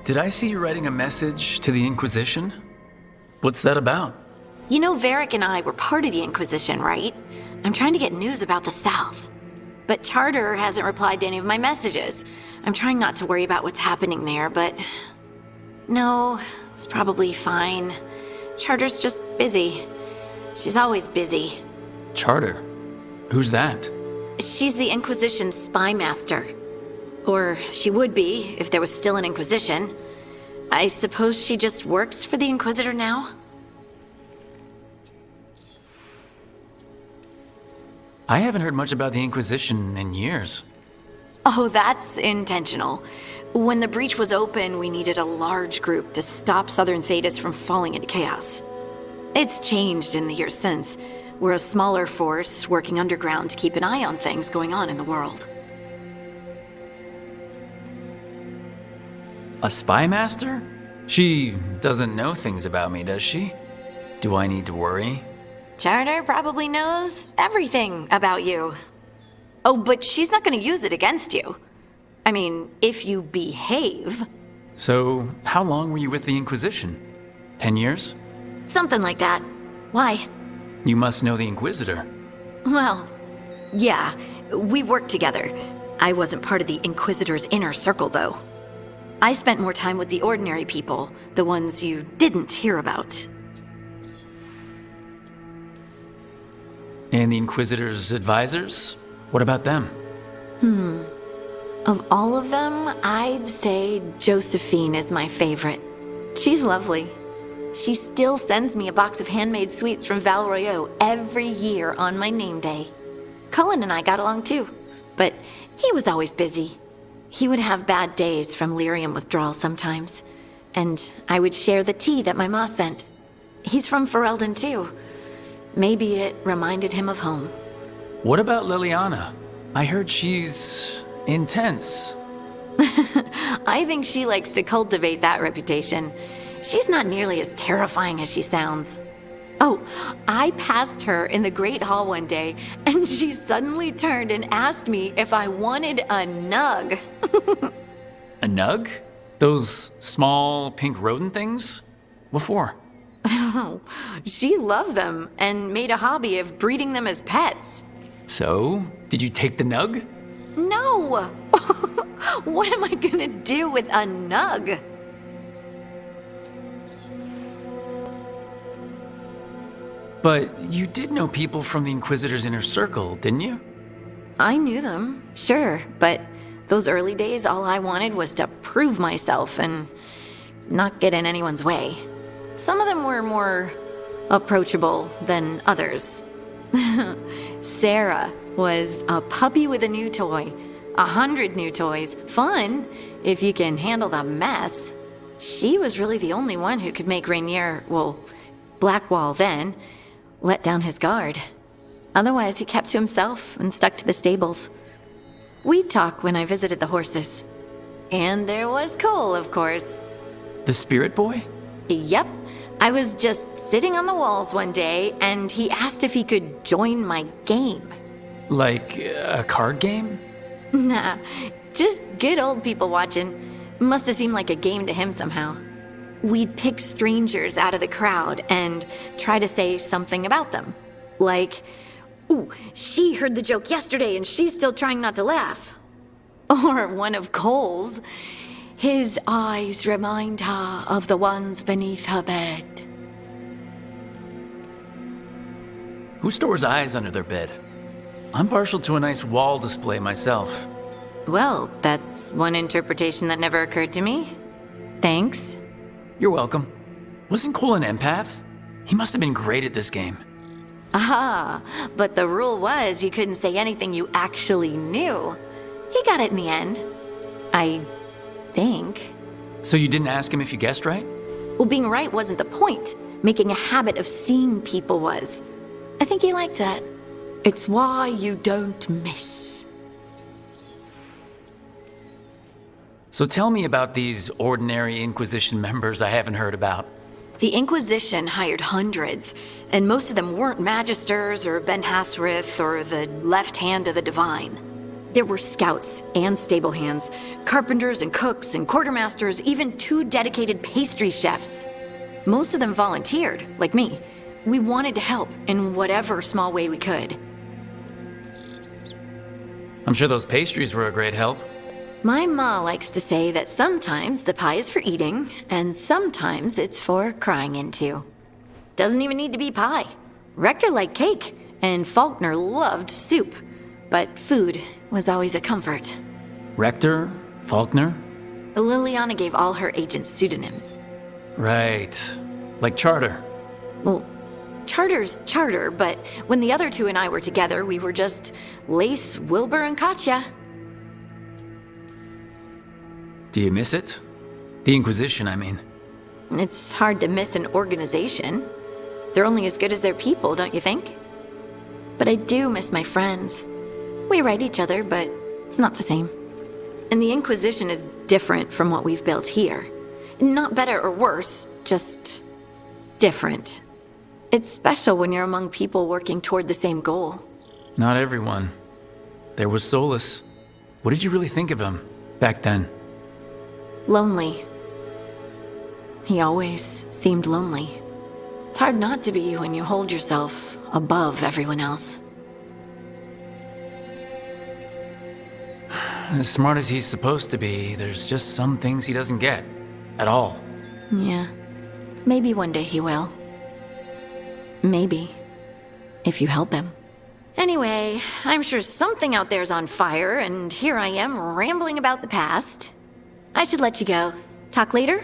Did I see you writing a message to the Inquisition? What's that about? You know, Varric and I were part of the Inquisition, right? I'm trying to get news about the South. But Charter hasn't replied to any of my messages. I'm trying not to worry about what's happening there, but... No, it's probably fine. Charter's just busy. She's always busy. Charter? Who's that? She's the Inquisition's spy master. Or she would be, if there was still an Inquisition. I suppose she just works for the Inquisitor now? I haven't heard much about the Inquisition in years. Oh, that's intentional. When the breach was open, we needed a large group to stop Southern Thedas from falling into chaos. It's changed in the years since. We're a smaller force working underground to keep an eye on things going on in the world. A spy master? She doesn't know things about me, does she? Do I need to worry? Charter probably knows everything about you. Oh, but she's not going to use it against you. I mean, if you behave. So, how long were you with the Inquisition? 10 years? Something like that. Why? You must know the Inquisitor. Well, yeah, we worked together. I wasn't part of the Inquisitor's inner circle, though. I spent more time with the ordinary people, the ones you didn't hear about. And the Inquisitor's advisors? What about them? Of all of them, I'd say Josephine is my favorite. She's lovely. She still sends me a box of handmade sweets from Val Royeaux every year on my name day. Cullen and I got along too, but he was always busy. He would have bad days from lyrium withdrawal sometimes, and I would share the tea that my ma sent. He's from Ferelden too. Maybe it reminded him of home. What about Liliana? I heard she's intense. I think she likes to cultivate that reputation. She's not nearly as terrifying as she sounds. Oh, I passed her in the Great Hall one day, and she suddenly turned and asked me if I wanted a nug. A nug? Those small pink rodent things? What for? Oh, she loved them and made a hobby of breeding them as pets. So, did you take the nug? No! What am I gonna do with a nug? But you did know people from the Inquisitor's inner circle, didn't you? I knew them, sure, but those early days, all I wanted was to prove myself and not get in anyone's way. Some of them were more approachable than others. Sarah was a puppy with a new toy. 100 new toys. Fun, if you can handle the mess. She was really the only one who could make Rainier, well, Blackwall then, let down his guard. Otherwise, he kept to himself and stuck to the stables. We'd talk when I visited the horses. And there was Cole, of course. The spirit boy? Yep. I was just sitting on the walls one day, and he asked if he could join my game. Like a card game? Nah, just good old people watching. Must have seemed like a game to him somehow. We'd pick strangers out of the crowd and try to say something about them. Like, ooh, she heard the joke yesterday and she's still trying not to laugh. Or one of Cole's. His eyes remind her of the ones beneath her bed. Who stores eyes under their bed? I'm partial to a nice wall display myself. Well, that's one interpretation that never occurred to me. Thanks. You're welcome. Wasn't Cole an empath? He must have been great at this game. Ah, but the rule was you couldn't say anything you actually knew. He got it in the end. I think. So you didn't ask him if you guessed right? Well, being right wasn't the point. Making a habit of seeing people was. I think he liked that. It's why you don't miss. So tell me about these ordinary Inquisition members I haven't heard about. The Inquisition hired hundreds, and most of them weren't Magisters or Ben Hasrith or the left hand of the Divine. There were scouts and stable hands, carpenters and cooks and quartermasters, even 2 dedicated pastry chefs. Most of them volunteered, like me. We wanted to help in whatever small way we could. I'm sure those pastries were a great help. My ma likes to say that sometimes the pie is for eating, and sometimes it's for crying into. Doesn't even need to be pie. Rector liked cake, and Faulkner loved soup. But food was always a comfort. Rector? Faulkner? Liliana gave all her agents pseudonyms. Right. Like Charter. Well, Charter's Charter, but when the other 2 and I were together, we were just Lace, Wilbur, and Katya. Do you miss it? The Inquisition, I mean. It's hard to miss an organization. They're only as good as their people, don't you think? But I do miss my friends. We write each other, but it's not the same. And the Inquisition is different from what we've built here. Not better or worse, just different. It's special when you're among people working toward the same goal. Not everyone. There was Solus. What did you really think of him back then? Lonely. He always seemed lonely. It's hard not to be when you hold yourself above everyone else. As smart as he's supposed to be, there's just some things he doesn't get. At all. Yeah. Maybe one day he will. Maybe. If you help him. Anyway, I'm sure something out there's on fire, and here I am rambling about the past. I should let you go. Talk later?